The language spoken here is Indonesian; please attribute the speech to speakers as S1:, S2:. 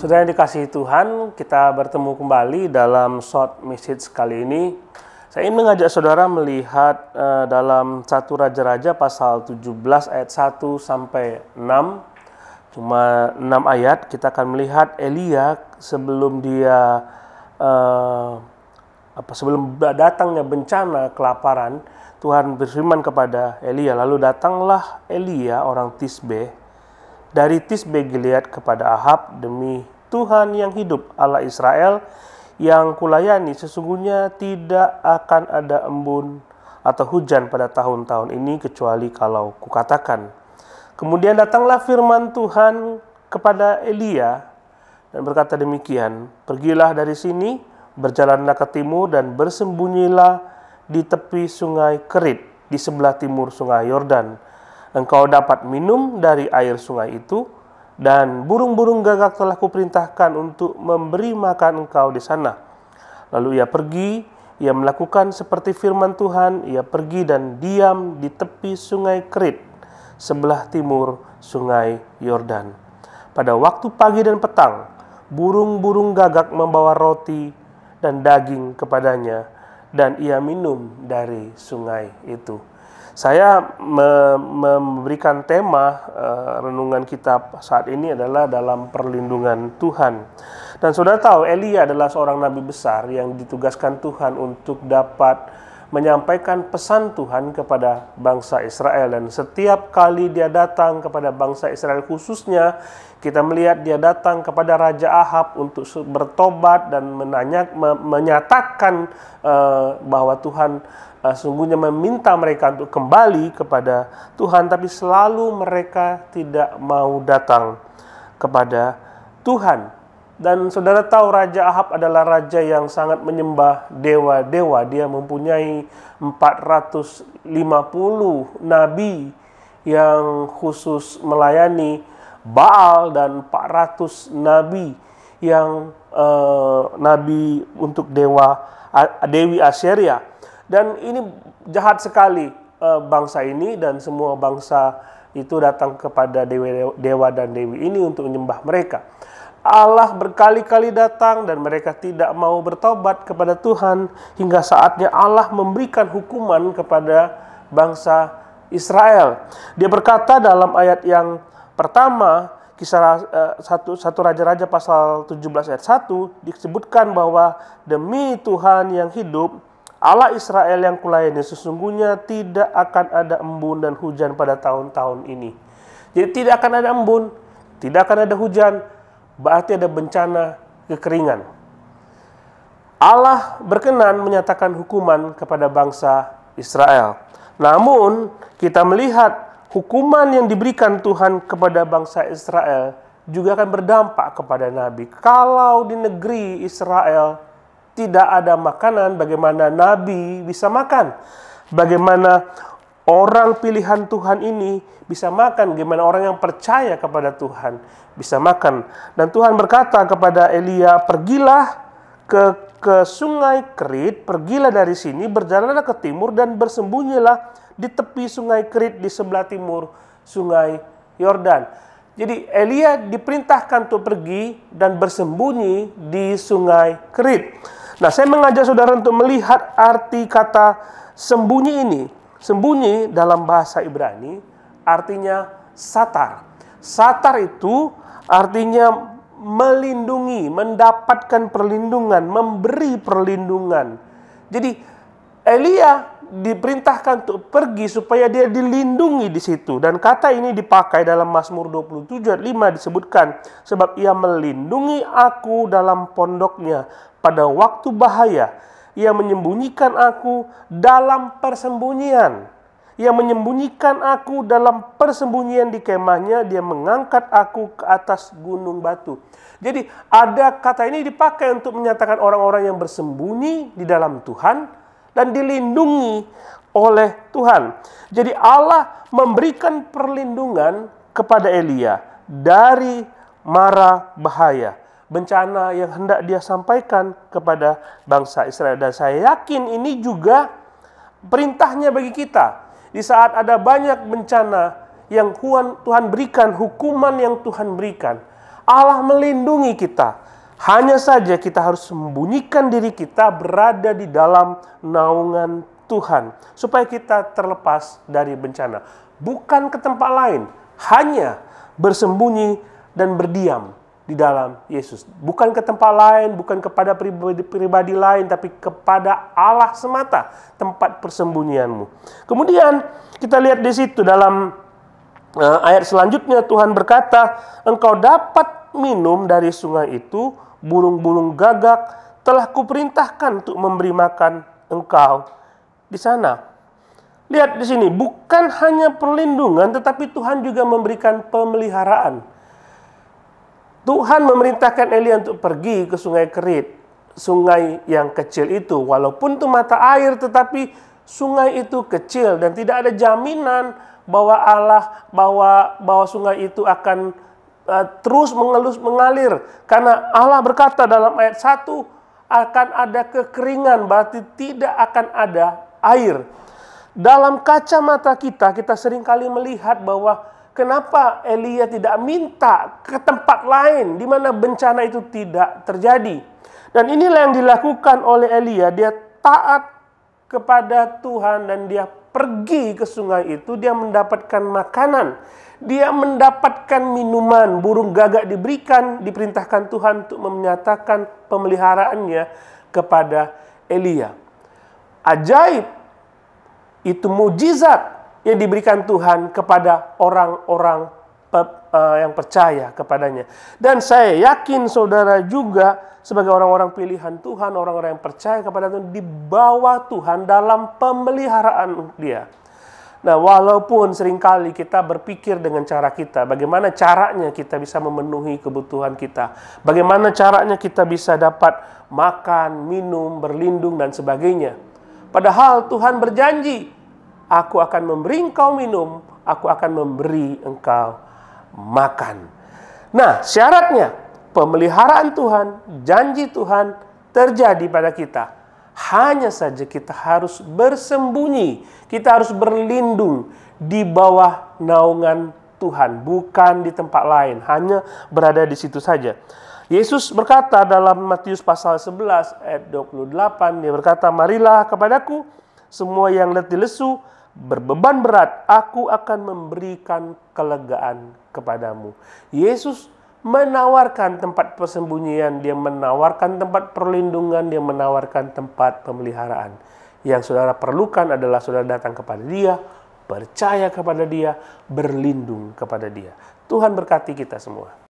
S1: Saudara yang dikasihi Tuhan, kita bertemu kembali dalam short message kali ini. Saya ingin mengajak saudara melihat dalam 1 Raja-Raja pasal 17 ayat 1 sampai 6. Cuma 6 ayat, kita akan melihat Elia sebelum dia sebelum datangnya bencana kelaparan. Tuhan berfirman kepada Elia, lalu datanglah Elia orang Tisbe dari Tisbe Gilead kepada Ahab, demi Tuhan yang hidup, Allah Israel yang kulayani, sesungguhnya tidak akan ada embun atau hujan pada tahun-tahun ini kecuali kalau kukatakan. Kemudian datanglah firman Tuhan kepada Elia dan berkata demikian, pergilah dari sini, berjalanlah ke timur dan bersembunyilah di tepi sungai Kerit di sebelah timur sungai Yordan. Engkau dapat minum dari air sungai itu, dan burung-burung gagak telah kuperintahkan untuk memberi makan engkau di sana. Lalu ia pergi, ia melakukan seperti firman Tuhan, ia pergi dan diam di tepi sungai Kerit, sebelah timur sungai Yordan. Pada waktu pagi dan petang, burung-burung gagak membawa roti dan daging kepadanya, dan ia minum dari sungai itu. Saya memberikan tema renungan kita saat ini adalah dalam perlindungan Tuhan. Dan saudara tahu, Elia adalah seorang nabi besar yang ditugaskan Tuhan untuk dapat menyampaikan pesan Tuhan kepada bangsa Israel. Dan setiap kali dia datang kepada bangsa Israel, khususnya kita melihat dia datang kepada Raja Ahab untuk bertobat dan menyatakan bahwa Tuhan sungguhnya meminta mereka untuk kembali kepada Tuhan, tapi selalu mereka tidak mau datang kepada Tuhan. Dan saudara tahu, Raja Ahab adalah raja yang sangat menyembah dewa-dewa. Dia mempunyai 450 nabi yang khusus melayani Baal dan 400 nabi yang nabi untuk Dewi Assyria. Dan ini jahat sekali bangsa ini, dan semua bangsa itu datang kepada dewa dan dewi ini untuk menyembah mereka. Allah berkali-kali datang dan mereka tidak mau bertobat kepada Tuhan, hingga saatnya Allah memberikan hukuman kepada bangsa Israel. Dia berkata dalam ayat yang pertama, kisah 1 Raja-Raja pasal 17 ayat 1, disebutkan bahwa demi Tuhan yang hidup, Allah Israel yang kulayani, sesungguhnya tidak akan ada embun dan hujan pada tahun-tahun ini. Jadi tidak akan ada embun, tidak akan ada hujan, berarti ada bencana kekeringan. Allah berkenan menyatakan hukuman kepada bangsa Israel. Namun kita melihat hukuman yang diberikan Tuhan kepada bangsa Israel juga akan berdampak kepada Nabi. Kalau di negeri Israel tidak ada makanan, bagaimana Nabi bisa makan? Bagaimana orang pilihan Tuhan ini bisa makan? Bagaimana orang yang percaya kepada Tuhan bisa makan? Dan Tuhan berkata kepada Elia, pergilah ke sungai Kerit, pergilah dari sini, berjalanlah ke timur dan bersembunyilah di tepi sungai Kerit di sebelah timur sungai Yordan. Jadi Elia diperintahkan untuk pergi dan bersembunyi di sungai Kerit. Nah, saya mengajak saudara untuk melihat arti kata sembunyi ini. Sembunyi dalam bahasa Ibrani artinya satar. Satar itu artinya melindungi, mendapatkan perlindungan, memberi perlindungan. Jadi Elia diperintahkan untuk pergi supaya dia dilindungi di situ. Dan kata ini dipakai dalam Mazmur 27 ayat 5, disebutkan, sebab ia melindungi aku dalam pondoknya pada waktu bahaya. Ia menyembunyikan aku dalam persembunyian. Ia menyembunyikan aku dalam persembunyian di kemahnya. Dia mengangkat aku ke atas gunung batu. Jadi ada kata ini dipakai untuk menyatakan orang-orang yang bersembunyi di dalam Tuhan dan dilindungi oleh Tuhan. Jadi Allah memberikan perlindungan kepada Elia dari mara bahaya, bencana yang hendak dia sampaikan kepada bangsa Israel. Dan saya yakin ini juga perintahnya bagi kita. Di saat ada banyak bencana yang Tuhan berikan, hukuman yang Tuhan berikan, Allah melindungi kita. Hanya saja kita harus sembunyikan diri kita berada di dalam naungan Tuhan, supaya kita terlepas dari bencana. Bukan ke tempat lain, hanya bersembunyi dan berdiam di dalam Yesus. Bukan ke tempat lain, bukan kepada pribadi lain, tapi kepada Allah semata, tempat persembunyianmu. Kemudian kita lihat di situ dalam ayat selanjutnya, Tuhan berkata, engkau dapat minum dari sungai itu, burung-burung gagak telah kuperintahkan untuk memberi makan engkau di sana. Lihat di sini, bukan hanya perlindungan, tetapi Tuhan juga memberikan pemeliharaan. Tuhan memerintahkan Elia untuk pergi ke sungai Kerit, sungai yang kecil itu. Walaupun itu mata air, tetapi sungai itu kecil dan tidak ada jaminan bahwa sungai itu akan terus mengalir. Karena Allah berkata dalam ayat 1, akan ada kekeringan, berarti tidak akan ada air. Dalam kacamata kita seringkali melihat bahwa kenapa Elia tidak minta ke tempat lain di mana bencana itu tidak terjadi. Dan inilah yang dilakukan oleh Elia. Dia taat kepada Tuhan dan dia pergi ke sungai itu. Dia mendapatkan makanan, dia mendapatkan minuman, burung gagak diberikan, diperintahkan Tuhan untuk menyatakan pemeliharaannya kepada Elia. Ajaib, itu mujizat yang diberikan Tuhan kepada orang-orang yang percaya kepadanya. Dan saya yakin saudara juga sebagai orang-orang pilihan Tuhan, orang-orang yang percaya kepada Tuhan, dibawa Tuhan dalam pemeliharaan Dia. Nah, walaupun seringkali kita berpikir dengan cara kita, bagaimana caranya kita bisa memenuhi kebutuhan kita, bagaimana caranya kita bisa dapat makan, minum, berlindung, dan sebagainya. Padahal Tuhan berjanji, aku akan memberi engkau minum, aku akan memberi engkau makan. Nah, syaratnya pemeliharaan Tuhan, janji Tuhan terjadi pada kita. Hanya saja kita harus bersembunyi, kita harus berlindung di bawah naungan Tuhan, bukan di tempat lain, hanya berada di situ saja. Yesus berkata dalam Matius pasal 11 ayat 28, dia berkata, marilah kepadaku semua yang letih lesu, berbeban berat, aku akan memberikan kelegaan kepadamu. Yesus menawarkan tempat persembunyian, dia menawarkan tempat perlindungan, dia menawarkan tempat pemeliharaan. Yang saudara perlukan adalah saudara datang kepada dia, percaya kepada dia, berlindung kepada dia. Tuhan berkati kita semua.